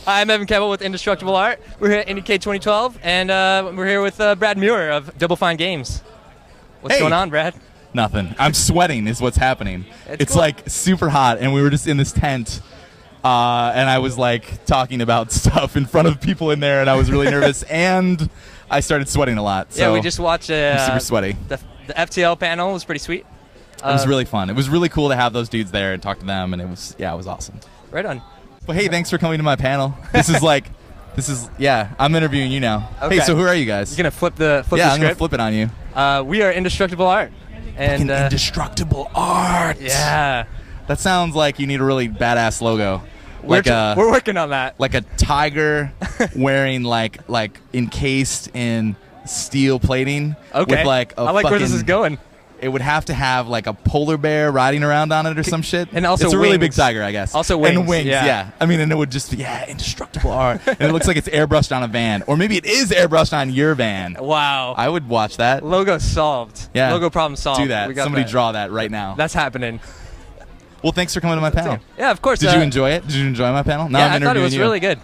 Hi, I'm Evan Kebbell with Indestructible Art. We're here at Indiecade 2012, and we're here with Brad Muir of Double Fine Games. What's going on, Brad? Nothing. I'm sweating is what's happening. It's cool. like super hot, and we were just in this tent, and I was like talking about stuff in front of people in there, and I was really nervous, and I started sweating a lot. So yeah, we just watched I'm super sweaty. The FTL panel was pretty sweet. It was really fun. It was really cool to have those dudes there and talk to them, and it was awesome. Right on. Well, hey, thanks for coming to my panel. I'm interviewing you now. Okay. Hey, so who are you guys? You're gonna flip the script? I'm gonna flip it on you. We are Indestructible Art. And Indestructible Art. Yeah. That sounds like you need a really badass logo. We're working on that. Like a tiger wearing like encased in steel plating. Okay. With like I like where this is going. It would have to have like a polar bear riding around on it or some shit. And also it's a really wings. big tiger, I guess. Also wings. And wings, yeah. yeah. I mean, and it would just be, Indestructible Art. And it looks like it's airbrushed on a van. Or maybe it is airbrushed on your van. Wow. I would watch that. Logo solved. Yeah. Logo problem solved. Do that. Somebody draw that right now. That's happening. Well, thanks for coming to my panel. Yeah, of course. Did you enjoy it? Did you enjoy my panel? No, yeah, I'm I thought it was you. really good.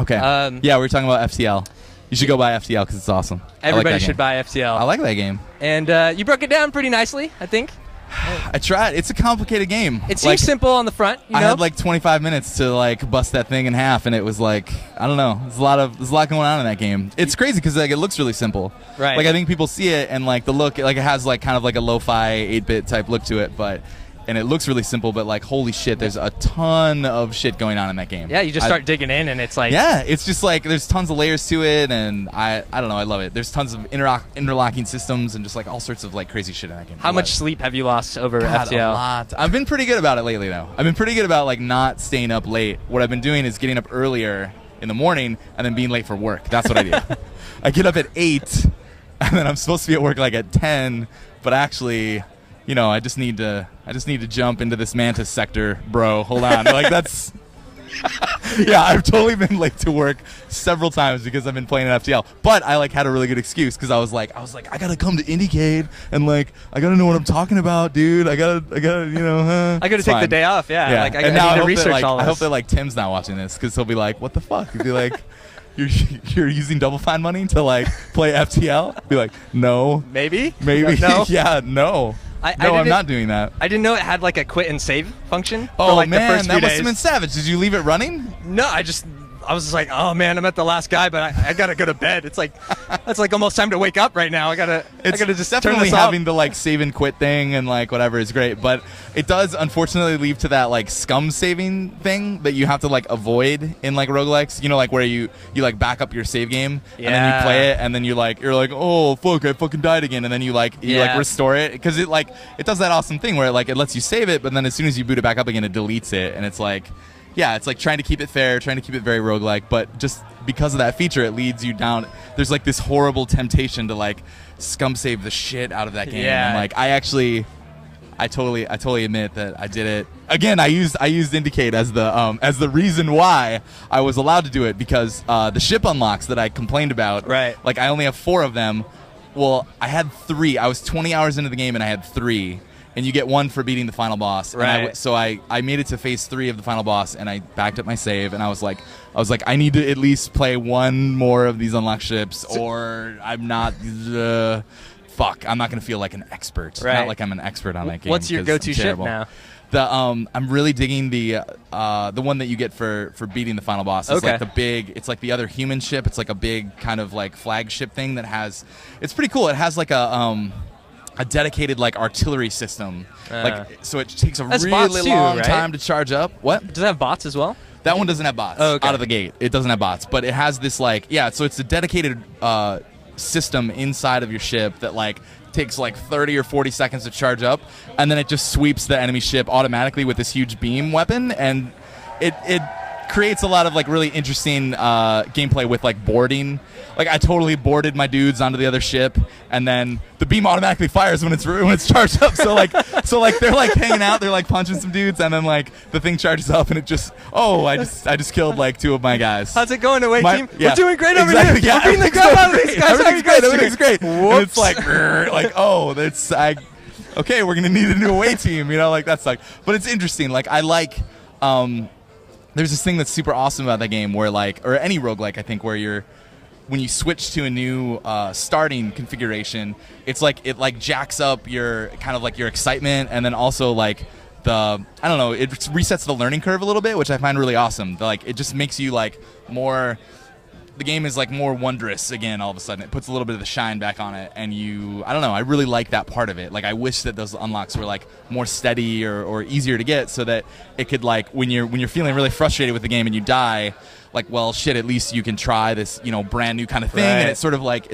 Okay. Yeah, we were talking about FTL. You should go buy FTL because it's awesome. Everybody should buy FTL. I like that game. And you broke it down pretty nicely, I think. I tried. It's a complicated game. It seems simple on the front. I had like 25 minutes to like bust that thing in half, and it was like, I don't know. There's a lot going on in that game. It's crazy because like it looks really simple. Right. Like I think people see it and like the look, like it has like kind of like a lo-fi 8-bit type look to it, and it looks really simple, but like holy shit, there's a ton of shit going on in that game. Yeah, you just start digging in, and it's like it's just like there's tons of layers to it, and I don't know, I love it. There's tons of interlocking systems and just like all sorts of like crazy shit in that game. How much sleep have you lost over God, FTL? A lot. I've been pretty good about it lately, though. I've been pretty good about like not staying up late. What I've been doing is getting up earlier in the morning and then being late for work. That's what I do. I get up at 8, and then I'm supposed to be at work like at 10, but actually, you know, I just need to jump into this mantis sector, bro. Hold on. Like that's yeah, I've totally been late to work several times because I've been playing an FTL. But I like had a really good excuse because I was like, I gotta come to Indiecade and like I gotta know what I'm talking about, dude. I gotta you know. I gotta take the day off. Yeah. Like I now need to research all this. I hope that like Tim's not watching this because he'll be like, what the fuck? He'll be like, You're using Double Fine money to like play FTL? Be like, no. Maybe. No. Yeah, no. I'm not doing that. I didn't know it had like a quit and save function. Oh for like man, the first few that must days. have been savage. Did you leave it running? No, I was just like, oh man, I'm at the last guy, but I gotta go to bed. It's like almost time to wake up right now. I gotta just turn definitely this off. having the like save and quit thing and like whatever is great, but it does unfortunately lead to that like scum saving thing that you have to like avoid in like roguelikes. You know, like where you like back up your save game and then you play it and then you're like, oh fuck, I fucking died again, and then you like restore it because it does that awesome thing where it lets you save it, but then as soon as you boot it back up again, it deletes it, and it's like. Yeah, it's like trying to keep it fair, trying to keep it very roguelike, but just because of that feature, it leads you down. There's like this horrible temptation to like scum save the shit out of that game. Yeah. And like I totally admit that I did it. Again, I used Indiecade as the reason why I was allowed to do it because the ship unlocks that I complained about. Right. Like I only have 4 of them. Well, I had 3. I was 20 hours into the game and I had 3. And you get 1 for beating the final boss. Right. And so I made it to phase 3 of the final boss, and I backed up my save, and I was like, I need to at least play 1 more of these unlocked ships, or I'm not. Fuck, I'm not gonna feel like an expert. Right. Not like I'm an expert on that game. What's your go-to ship now? I'm really digging the one that you get for beating the final boss. It's like it's like the other human ship. It's like a big kind of like flagship thing that has. It's pretty cool. It has like a dedicated like artillery system, so it takes a really long time to charge up. What? Does it have bots as well? That one doesn't have bots out of the gate. It doesn't have bots, but it has this like so it's a dedicated system inside of your ship that like takes like 30 or 40 seconds to charge up, and then it just sweeps the enemy ship automatically with this huge beam weapon, and it creates a lot of like really interesting gameplay with like boarding. Like I totally boarded my dudes onto the other ship, and then the beam automatically fires when it's charged up. So like they're like hanging out, they're like punching some dudes, and then like the thing charges up, and it just I just killed like 2 of my guys. How's it going, away team? Yeah. We're doing great over exactly, here. Yeah, We're beating the crap out of these guys. Everything's great. Whoops. And it's like okay, we're gonna need a new away team. You know, like that sucks. But it's interesting. Like I like. there's this thing that's super awesome about that game where like, or any roguelike I think, where when you switch to a new starting configuration, it's like it like jacks up your kind of like your excitement, and then also like I don't know, it resets the learning curve a little bit, which I find really awesome. Like it just makes you like more. The game is like more wondrous again all of a sudden. It puts a little bit of the shine back on it, and I don't know, I really like that part of it. Like I wish that those unlocks were like more steady or easier to get, so that it could like when you're feeling really frustrated with the game and you die, like, well shit, at least you can try this, brand new kind of thing, and it sort of like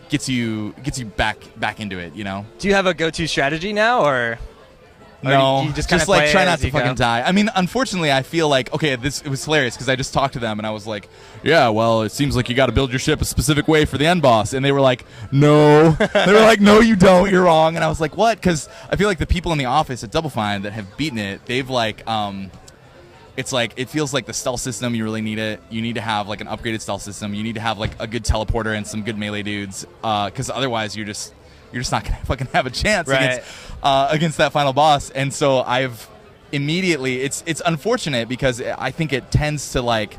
gets you back into it, Do you have a go-to strategy now, or? No, you just like try not to fucking die. I mean, unfortunately, I feel like it was hilarious because I just talked to them and I was like, yeah, well, it seems like you got to build your ship a specific way for the end boss, and they were like, no, they were like, no, you don't, you're wrong, and I was like, what? Because I feel like the people in the office at Double Fine that have beaten it, they've like, it's like it feels like the stealth system. You really need it. You need to have like an upgraded stealth system. You need to have like a good teleporter and some good melee dudes, because otherwise you're just not gonna fucking have a chance against that final boss. And so I've immediately, it's unfortunate because I think it tends to like,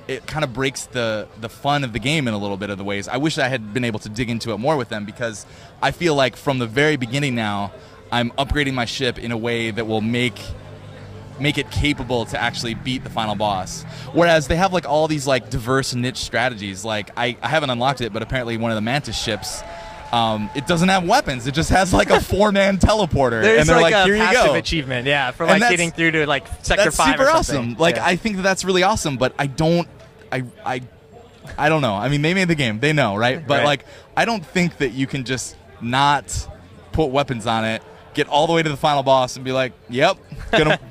it kind of breaks the fun of the game in a little bit of the ways. I wish I had been able to dig into it more with them, because I feel like from the very beginning now, I'm upgrading my ship in a way that will make it capable to actually beat the final boss. Whereas they have like all these like diverse niche strategies. Like I haven't unlocked it, but apparently one of the Mantis ships, it doesn't have weapons. It just has like a 4-man teleporter. There's and they're like a here you passive go. achievement, for like getting through to like sector 5 or something. That's super awesome. Like I think that's really awesome, but I don't know. I mean, they made the game. They know, right? But like I don't think that you can just not put weapons on it, get all the way to the final boss, and be like, "Yep,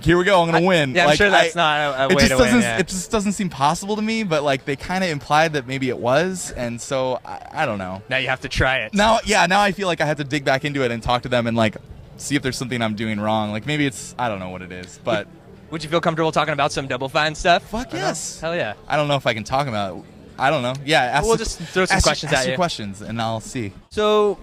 here we go. I'm gonna win." Yeah, I'm like, sure that's not a way to win. It just doesn't seem possible to me. But like, they kind of implied that maybe it was, and so I don't know. Now you have to try it. Now I feel like I have to dig back into it and talk to them and like see if there's something I'm doing wrong. Like maybe I don't know what it is, but. Would you feel comfortable talking about some Double Fine stuff? Fuck yes. Hell yeah. I don't know if I can talk about it. I don't know. Yeah. We'll just throw some questions at you. Ask your questions, and I'll see. So.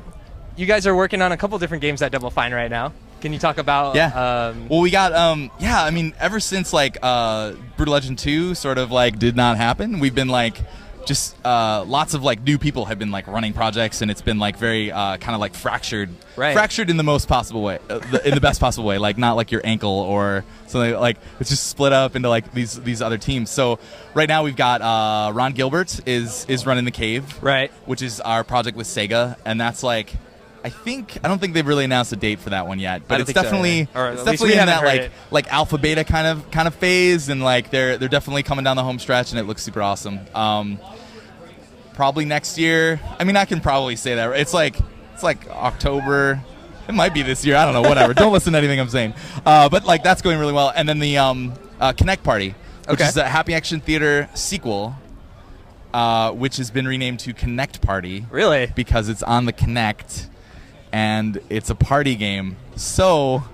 You guys are working on a couple different games at Double Fine right now. Can you talk about? Yeah. Well, we got. I mean, ever since like Brutal Legend 2 sort of like did not happen, we've been like just lots of like new people have been like running projects, and it's been like very kind of like fractured. Right. Fractured in the most possible way, in the best possible way. Like not like your ankle or something. Like it's just split up into like these other teams. So right now we've got Ron Gilbert is running the Cave. Right. Which is our project with Sega, and that's like. I don't think they've really announced a date for that one yet, but it's definitely in that like alpha beta kind of phase, and like they're definitely coming down the home stretch, and it looks super awesome. Probably next year. I mean, I can probably say that. It's like October. It might be this year. I don't know. Whatever. Don't listen to anything I'm saying. But like that's going really well. And then the Kinect Party, which is a Happy Action Theater sequel. Which has been renamed to Kinect Party. Really? Because it's on the Kinect. And it's a party game, so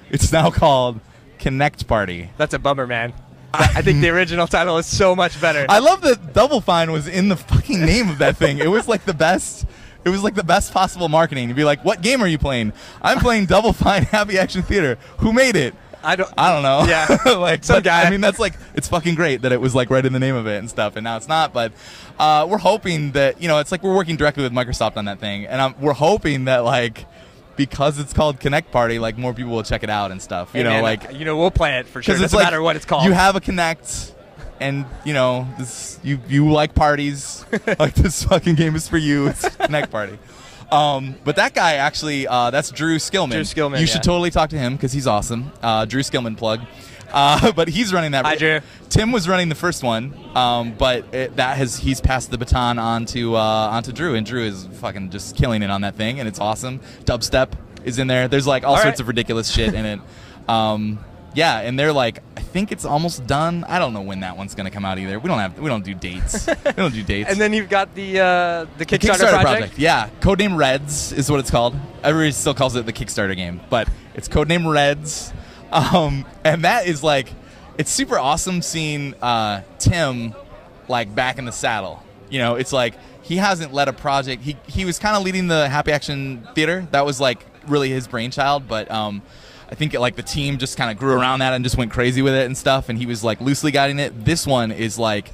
it's now called Kinect Party. That's a bummer, man. I think the original title is so much better. I love that Double Fine was in the fucking name of that thing. It was like the best. It was like the best possible marketing. You'd be like, "What game are you playing?" I'm playing Double Fine Happy Action Theater. Who made it? I don't know. Yeah, like some guy. I mean, that's like it's fucking great that it was like right in the name of it and stuff, and now it's not. But we're hoping that it's like we're working directly with Microsoft on that thing, and we're hoping that like because it's called Kinect Party, like more people will check it out and stuff. We'll play it for sure. Doesn't matter what it's called. You have a Kinect, and you like parties. Like this fucking game is for you. It's Kinect Party. But that guy actually, that's Drew Skillman. Drew Skillman, you should totally talk to him because he's awesome. Drew Skillman plug. But he's running that. Hi, Drew. Tim was running the first one, but he's passed the baton onto Drew, and Drew is fucking just killing it on that thing, and it's awesome. Dubstep is in there. There's like all sorts of ridiculous shit in it. Yeah, and they're like, I think it's almost done. I don't know when that one's gonna come out either. We don't do dates. We don't do dates. And then you've got the Kickstarter project. Yeah, codename Reds is what it's called. Everybody still calls it the Kickstarter game, but it's codename Reds. And that is like, it's super awesome seeing Tim like back in the saddle. It's like he hasn't led a project. He was kind of leading the Happy Action Theater. That was like really his brainchild, but I think like the team just kind of grew around that and just went crazy with it and stuff, and he was like loosely guiding it. This one is like,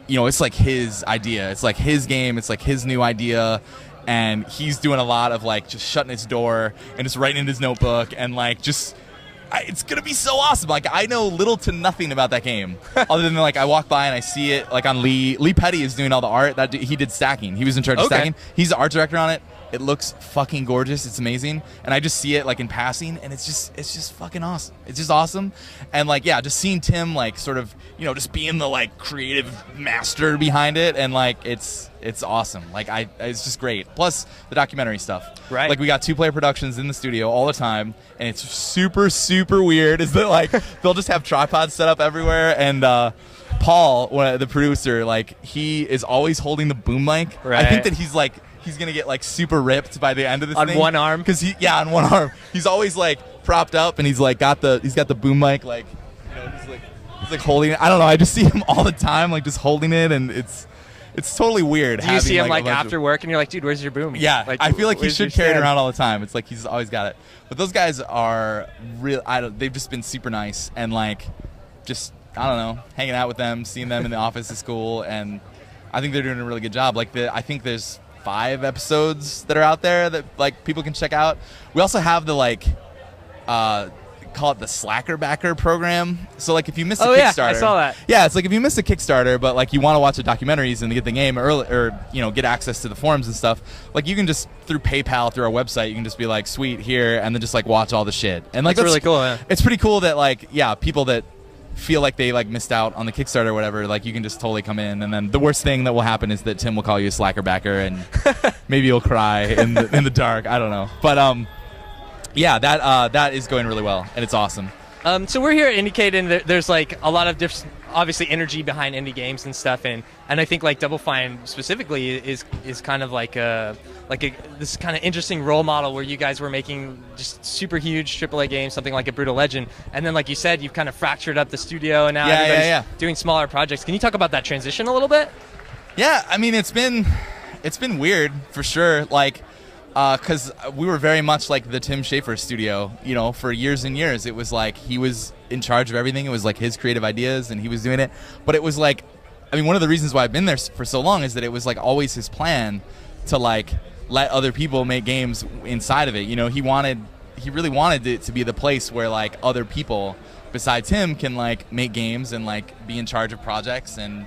it's like his idea. It's like his game. It's like his new idea. And he's doing a lot of like just shutting his door and just writing in his notebook and like just it's gonna be so awesome. Like I know little to nothing about that game other than like I walk by and I see it like on Lee Petty is doing all the art. That he did stacking. He was in charge of stacking. He's the art director on it. It looks fucking gorgeous. It's amazing. And I just see it like in passing and it's just fucking awesome. It's just awesome. And like just seeing Tim like sort of just being the like creative master behind it and like it's awesome. Like it's just great. Plus the documentary stuff. Right. Like we got 2-player productions in the studio all the time, and it's super super weird. Is that like they'll just have tripods set up everywhere, and Paul, the producer, like he is always holding the boom mic. Right. I think that he's gonna get like super ripped by the end of this on thing. one arm. Because on one arm. He's always like propped up, and he's got the boom mic like he's like holding it. I don't know. I just see him all the time like just holding it, and it's totally weird. Do you see him like after work and you're like, dude, where's your boom? Yeah, like, I feel like he should carry it stand? around all the time. It's like he's always got it. But those guys are real. They've just been super nice and like just I don't know, hanging out with them, seeing them in the office is cool, and I think they're doing a really good job. Like I think there's 5 episodes that are out there that like people can check out. We also have the like call it the Slacker Backer program. So like if you miss a Kickstarter, I saw that. Yeah, it's like if you miss a Kickstarter, but like you want to watch the documentaries and get the game early, or get access to the forums and stuff. Like you can just through PayPal, through our website, you can just be like, sweet, here, and then just like watch all the shit. And like that's really cool. Yeah. It's pretty cool that like people that feel like they like missed out on the Kickstarter or whatever, like you can just totally come in, and then the worst thing that will happen is that Tim will call you a slacker backer and maybe you'll cry in the dark. I don't know, but yeah, that is going really well, and it's awesome. So we're here at Indiecade, and there's like a lot of different, obviously, energy behind indie games and stuff, and I think like Double Fine specifically is kind of like this kind of interesting role model where you guys were making just super huge AAA games, something like a Brutal Legend, and then like you said, you've kind of fractured up the studio, and now everybody's doing smaller projects. Can you talk about that transition a little bit? Yeah, I mean it's been weird for sure, like. Because we were very much like the Tim Schafer studio, for years and years. It was like he was in charge of everything. It was like his creative ideas, and he was doing it. But it was like, I mean, one of the reasons why I've been there for so long is that it was like always his plan to like let other people make games inside of it. He really wanted it to be the place where like other people besides him can like make games and like be in charge of projects, and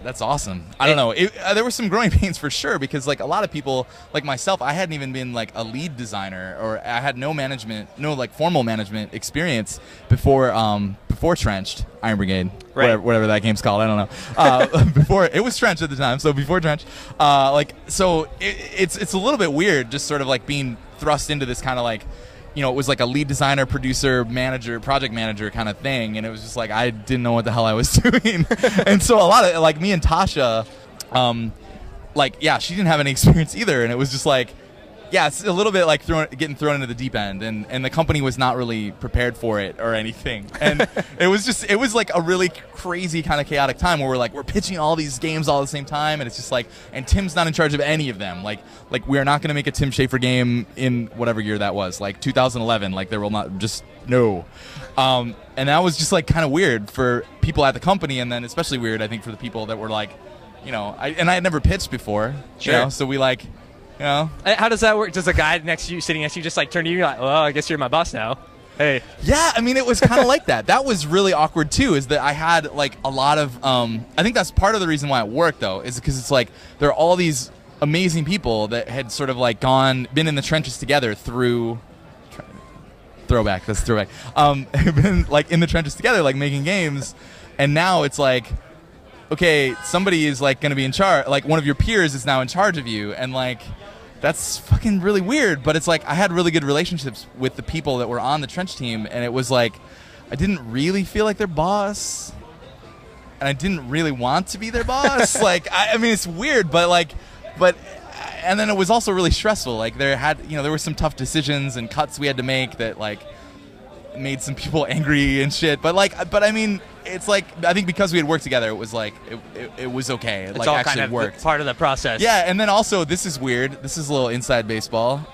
that's awesome. I don't know. There were some growing pains for sure, because like a lot of people, like myself, I hadn't even been like a lead designer, or I had no like formal management experience before Trenched, Iron Brigade, right. whatever that game's called. I don't know. Before it was Trenched at the time, so before Trenched, so it's a little bit weird, just sort of like being thrust into this kind of like. It was like a lead designer, producer, manager, project manager kind of thing, and it was just like I didn't know what the hell I was doing. And so a lot of like me and Tasha, she didn't have any experience either, and it was just like, it's a little bit like getting thrown into the deep end, and the company was not really prepared for it or anything, and it was like a really crazy kind of chaotic time where we're pitching all these games all at the same time, and it's just like, and Tim's not in charge of any of them. Like we are not going to make a Tim Schafer game in whatever year that was, like 2011. Like there will not, just no. And that was just like kind of weird for people at the company, and then especially weird I think for the people that were like, I had never pitched before, sure. So we like. How does that work? Does a guy sitting next to you just like turn to you and you're like, well, I guess you're my boss now? Hey. Yeah, I mean, it was kind of like that. That was really awkward too, is that I had like a lot of, I think that's part of the reason why it worked though, is because it's like there are all these amazing people that had sort of like been in the trenches together through, throwback, been like in the trenches together, like making games, and now it's like, okay, somebody is like going to be in charge, like one of your peers is now in charge of you, and like, that's fucking really weird. But it's like I had really good relationships with the people that were on the Trench team, and it was like I didn't really feel like their boss, and I didn't really want to be their boss. Like I mean, it's weird, but and then it was also really stressful. Like there were some tough decisions and cuts we had to make that like made some people angry and shit. But I mean, it's like I think because we had worked together, it was like it was okay. It's like all actually kind of worked. part of the process. Yeah, and then also this is weird. This is a little inside baseball.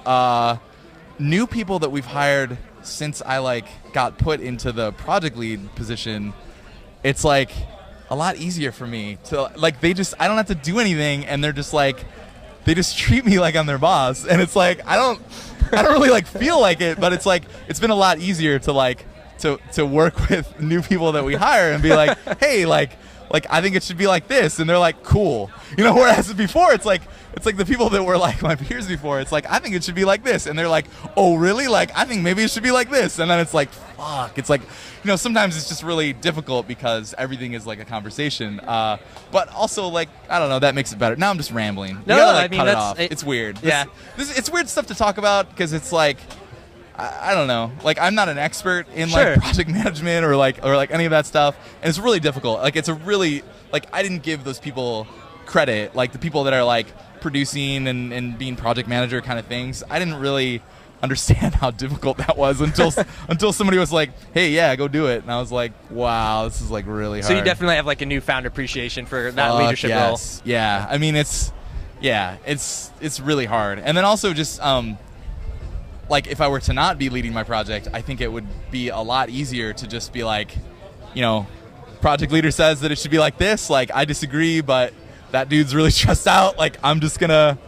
new people that we've hired since I like got put into the project lead position, it's like a lot easier for me to like I don't have to do anything, and they're just like they just treat me like I'm their boss, and it's like I don't really like feel like it, but it's like it's been a lot easier to like to work with new people that we hire and be like, hey, like I think it should be like this, and they're like, cool, you know. Whereas before, it's like the people that were like my peers before, it's like I think it should be like this, and they're like, oh really? Like I think maybe it should be like this, and then it's like fuck. It's like, you know, sometimes it's just really difficult because everything is like a conversation. But also like I don't know, that makes it better. Now I'm just rambling. No, gotta, like, I mean cut it that's off. It's weird. Yeah, it's weird stuff to talk about because it's like. I don't know. Like I'm not an expert in Sure. like project management or like any of that stuff, and it's really difficult. Like it's a really like I didn't give those people credit. Like the people that are like producing and being project manager kind of things. I didn't really understand how difficult that was until somebody was like, "Hey, yeah, go do it," and I was like, "Wow, this is like really hard." So you definitely have like a newfound appreciation for that leadership role. Yeah, I mean it's really hard, and then also just like if I were to not be leading my project, I think it would be a lot easier to just be like, you know, project leader says that it should be like this. Like I disagree, but that dude's really stressed out. Like I'm just gonna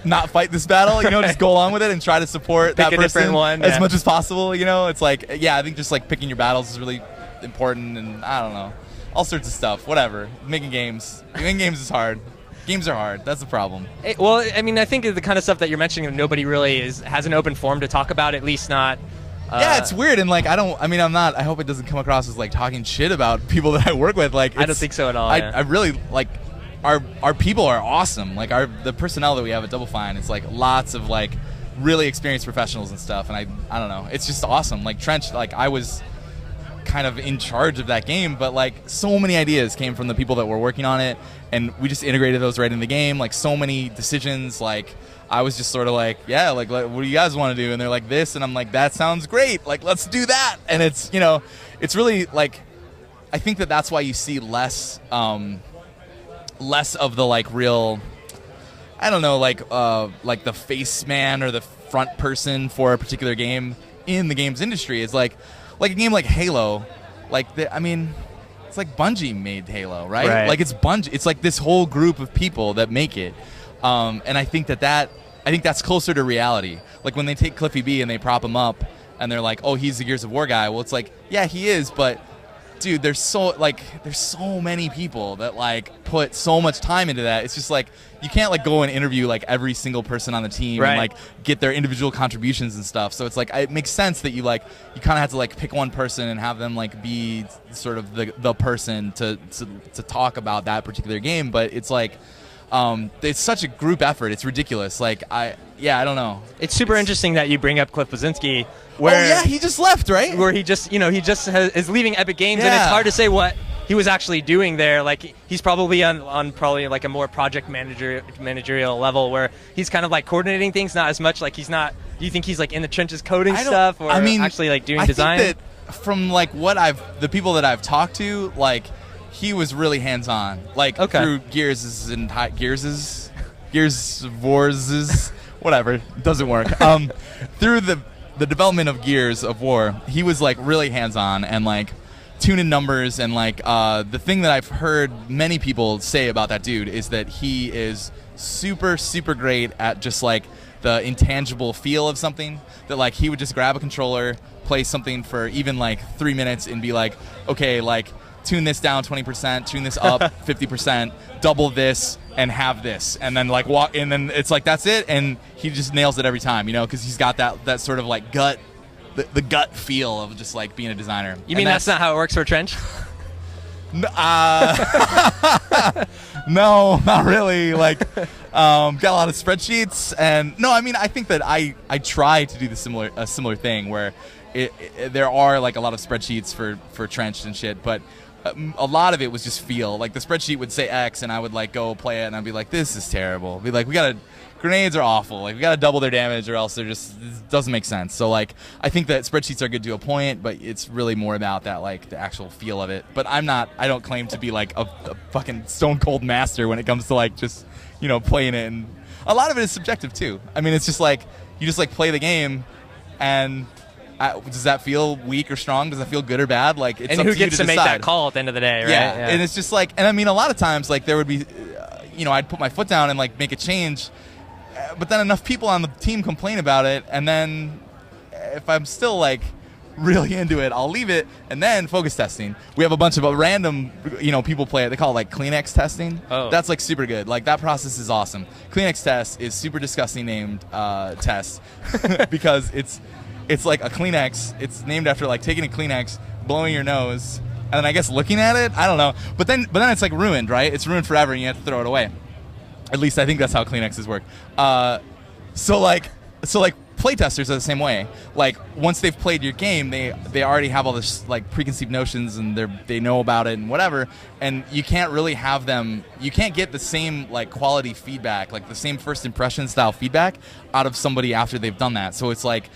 not fight this battle. You know, just go along with it and try to support that person as much as possible. You know, it's like I think just like picking your battles is really important, and I don't know, all sorts of stuff. Whatever. Making games is hard. Games are hard. That's the problem. Well, I mean, I think the kind of stuff that you're mentioning, nobody really has an open forum to talk about, at least not. Yeah, it's weird, and like I'm not. I hope it doesn't come across as like talking shit about people that I work with. Like, I don't think so at all. I really like our people are awesome. Like the personnel that we have at Double Fine, it's like lots of like really experienced professionals and stuff. And I don't know, it's just awesome. Like Trench, like I was kind of in charge of that game, but like so many ideas came from the people that were working on it, and we just integrated those right in the game. Like so many decisions, like I was just sort of like, yeah, like what do you guys want to do? And they're like this, and I'm like, that sounds great, like let's do that. And it's, you know, it's really like I think that's why you see less of the like real, I don't know, like the face man or the front person for a particular game in the games industry. Is like a game like Halo, like I mean, it's like Bungie made Halo, right? Like it's Bungie. It's like this whole group of people that make it, and I think that's closer to reality. Like when they take Cliffy B and they prop him up, and they're like, "Oh, he's the Gears of War guy." Well, it's like, yeah, he is, but dude, there's so many people that like put so much time into that. It's just like you can't like go and interview like every single person on the team and like get their individual contributions and stuff. So it's like it makes sense that you kind of have to like pick one person and have them like be sort of the person to talk about that particular game. But it's like it's such a group effort. It's ridiculous. Like I don't know. It's super interesting that you bring up Cliff Bleszinski. Where he just left, right? Where he just is leaving Epic Games, and it's hard to say what he was actually doing there. Like he's probably on probably like a more project managerial level where he's kind of like coordinating things, not as much like he's not. Do you think he's like in the trenches coding stuff, or actually like doing design? I think that from like the people that I've talked to, like he was really hands on, like through Gears of Wars, whatever, it doesn't work. Through the development of Gears of War, he was like really hands-on and like tuning numbers, and like the thing that I've heard many people say about that dude is that he is super great at just like the intangible feel of something. That like he would just grab a controller, play something for even like 3 minutes and be like, okay, like tune this down 20%, tune this up 50%, double this and have this, and then like walk, and then it's like that's it, and he just nails it every time, you know, because he's got that sort of like gut, the gut feel of just like being a designer. You mean that's not how it works for Trench? No, not really. Like, got a lot of spreadsheets, and no, I mean, I think that I try to do a similar thing where there are like a lot of spreadsheets for Trench and shit, but a lot of it was just feel. Like the spreadsheet would say X, and I would like go play it, and I'd be like, this is terrible. Be like, grenades are awful. Like we gotta double their damage, or else it doesn't make sense. So like, I think that spreadsheets are good to a point, but it's really more about that like the actual feel of it. But I don't claim to be like a fucking stone cold master when it comes to like just, you know, playing it. And a lot of it is subjective too. I mean, it's just like you just like play the game, and does that feel weak or strong? Does that feel good or bad? Like, it's and up who to you gets to to make decide. that call at the end of the day, right? Yeah, and it's just like, and I mean, a lot of times, like, there would be, I'd put my foot down and like make a change, but then enough people on the team complain about it, and then if I'm still like really into it, I'll leave it. And then focus testing, we have a bunch of random, people play it. They call it like Kleenex testing. Oh. That's like super good. Like, that process is awesome. Kleenex test is super disgusting named test because it's like a Kleenex. It's named after like taking a Kleenex, blowing your nose, and then I guess looking at it. I don't know. But then it's like ruined, right? It's ruined forever, and you have to throw it away. At least I think that's how Kleenexes work. So playtesters are the same way. Like, once they've played your game, they already have all this like preconceived notions, and they know about it and whatever. And you can't really have them. You can't get the same like quality feedback, like the same first impression style feedback out of somebody after they've done that. So it's like,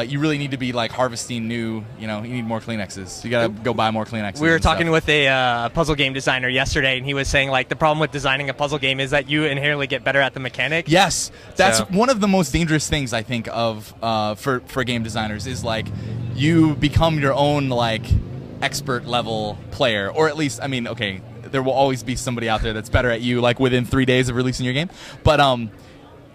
you really need to be like harvesting new, you need more Kleenexes. You gotta go buy more Kleenexes. We were talking with a puzzle game designer yesterday, and he was saying like the problem with designing a puzzle game is that you inherently get better at the mechanic. Yes, that's one of the most dangerous things I think of for game designers is like you become your own like expert level player, or at least, I mean, okay, there will always be somebody out there that's better at you like within 3 days of releasing your game, but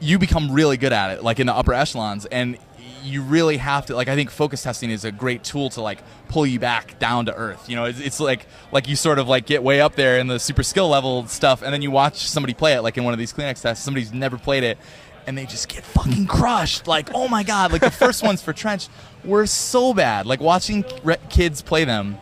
you become really good at it like in the upper echelons, and you really have to, like, I think focus testing is a great tool to like pull you back down to earth. It's like you sort of like get way up there in the super skill level stuff, and then you watch somebody play it, like in one of these Kleenex tests, somebody's never played it, and they just get fucking crushed. Like, oh my god, like the first ones for Trench were so bad. Like, watching kids play them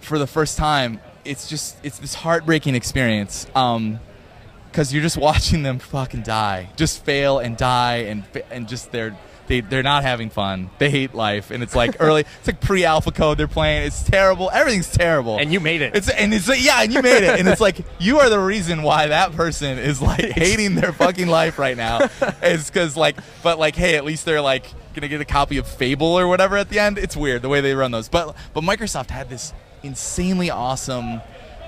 for the first time, it's this heartbreaking experience. Because you're just watching them fucking die, just fail and die, and just they're not having fun. They hate life, and it's like it's like pre-alpha code they're playing. It's terrible. Everything's terrible. And you made it. And you made it. And it's like, you are the reason why that person is like hating their fucking life right now. It's because but hey, at least they're like gonna get a copy of Fable or whatever at the end. It's weird the way they run those. But Microsoft had this insanely awesome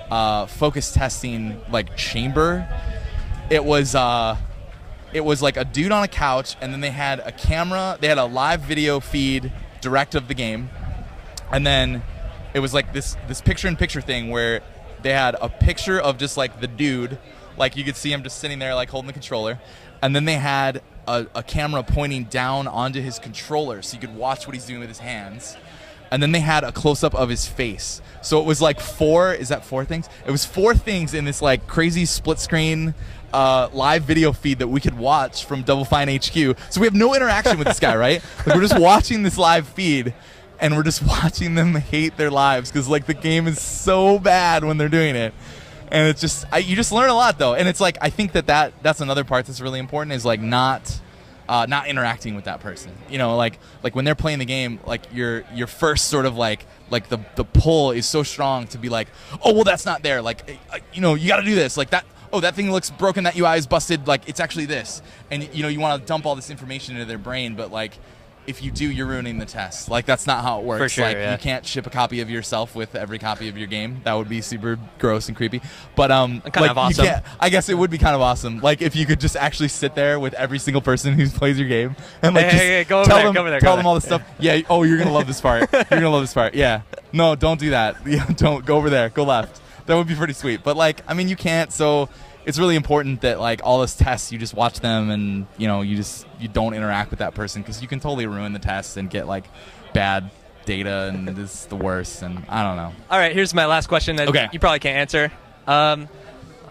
focus testing like chamber. It was like a dude on a couch, and then they had a camera. They had a live video feed direct of the game, and then it was like this picture-in-picture thing where they had a picture of just like the dude, like you could see him just sitting there like holding the controller, and then they had a camera pointing down onto his controller so you could watch what he's doing with his hands, and then they had a close-up of his face. So it was like four things? It was 4 things in this like crazy split-screen live video feed that we could watch from Double Fine HQ. So we have no interaction with this guy, right? Like, we're just watching this live feed, and we're just watching them hate their lives because like the game is so bad when they're doing it. And it's just, you just learn a lot though. And it's like, I think that's another part that's really important, is like not interacting with that person. Like when they're playing the game, like your first sort of like the pull is so strong to be like, oh well, that's not there. Like, you got to do this. Like that. Oh, that thing looks broken. That UI is busted. Like, it's actually this. And you want to dump all this information into their brain, but like, if you do, you're ruining the test. Like, that's not how it works. For sure, like, yeah. You can't ship a copy of yourself with every copy of your game. That would be super gross and creepy. But kind of awesome. I guess it would be kind of awesome. Like, if you could just actually sit there with every single person who plays your game and like go over there, tell them all this stuff. Yeah. Oh, you're gonna love this part. You're gonna love this part. Yeah. No, don't do that. Yeah, don't go over there. Go left. That would be pretty sweet. But like, I mean, you can't. So it's really important that like all those tests, you just watch them, and you don't interact with that person, because you can totally ruin the tests and get like bad data, and it's the worst. And I don't know. All right, here's my last question that you probably can't answer.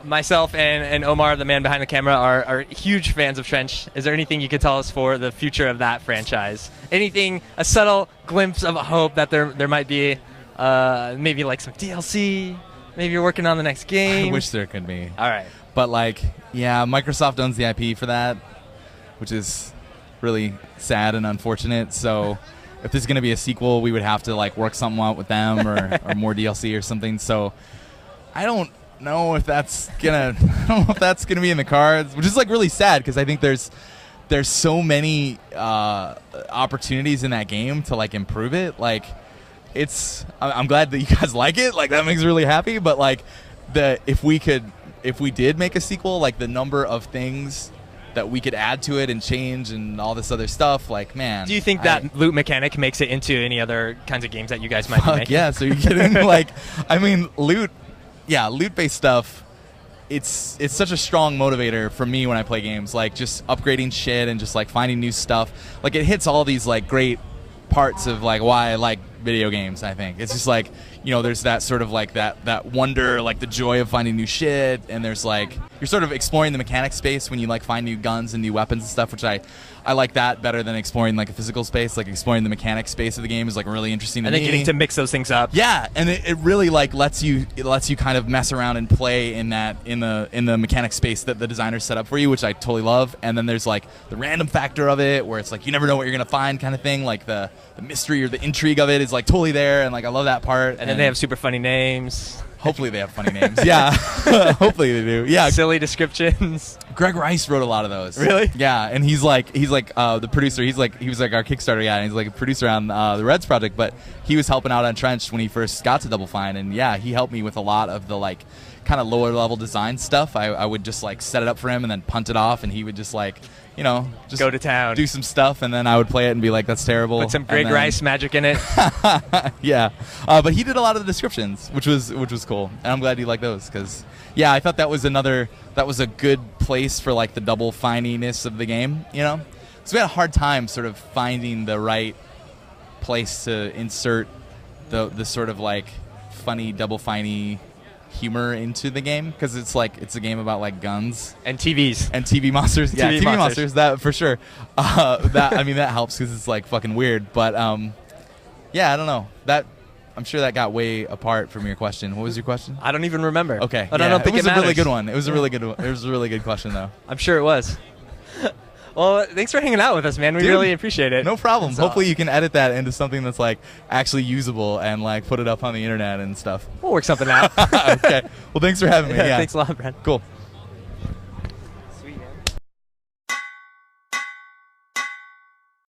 Myself and Omar, the man behind the camera, are huge fans of Trench. Is there anything you could tell us for the future of that franchise? Anything, a subtle glimpse of a hope that there might be maybe like some DLC? Maybe you're working on the next game. I wish there could be. All right. But like, yeah, Microsoft owns the IP for that, which is really sad and unfortunate. So if there's going to be a sequel, we would have to like work something out with them, or more DLC or something. So I don't know if that's gonna be in the cards, which is like really sad, because I think there's so many opportunities in that game to like improve it. Like, I'm glad that you guys like it. Like, that makes me really happy. But like, if we did make a sequel, like the number of things that we could add to it and change and all this other stuff. Like, man. Do you think that loot mechanic makes it into any other kinds of games that you guys might be making? Yes, are you kidding? Like, I mean, loot-based stuff. It's such a strong motivator for me when I play games. Like, just upgrading shit and just like finding new stuff. Like, it hits all these like great parts of like why I like video games. I think it's just like, you know, there's that sort of like that wonder, like the joy of finding new shit, and there's like you're sort of exploring the mechanic space when you like find new guns and new weapons and stuff, which I like that better than exploring like a physical space. Like exploring the mechanic space of the game is like really interesting to me. And then getting to mix those things up. Yeah, and it really like lets you kind of mess around and play in the mechanic space that the designers set up for you, which I totally love. And then there's like the random factor of it, where it's like you never know what you're gonna find, kind of thing. Like the mystery or the intrigue of it is like totally there, and like I love that part. And then they have super funny names. Hopefully they have funny names. Yeah, hopefully they do. Yeah, silly descriptions. Greg Rice wrote a lot of those. Really? Yeah, and he's like the producer. He was like our Kickstarter guy, and he's like a producer on the Reds project. But he was helping out on Trench when he first got to Double Fine, and yeah, he helped me with a lot of the like kind of lower level design stuff. I would just like set it up for him and then punt it off, and he would just like, you know, just go to town, do some stuff, and then I would play it and be like, that's terrible. Put some Greg Rice magic in it. Yeah, but he did a lot of the descriptions, which was cool, and I'm glad you like those, because yeah, I thought that was a good place for like the Double Fininess of the game, you know, because we had a hard time sort of finding the right place to insert the sort of like funny Double Finey humor into the game, because it's a game about like guns and TVs and TV monsters. Yeah, TV monsters, that for sure. That helps because it's like fucking weird. But yeah, I don't know. I'm sure that got way apart from your question. What was your question? I don't even remember. Okay, but I don't think it was a really good one. It was a really good one. It was a really good question though. I'm sure it was. Well, thanks for hanging out with us, man. We really appreciate it. No problem. Hopefully you can edit that into something that's like actually usable and like put it up on the internet and stuff. We'll work something out. Okay. Well, thanks for having me. Yeah. Thanks a lot, Brad. Cool.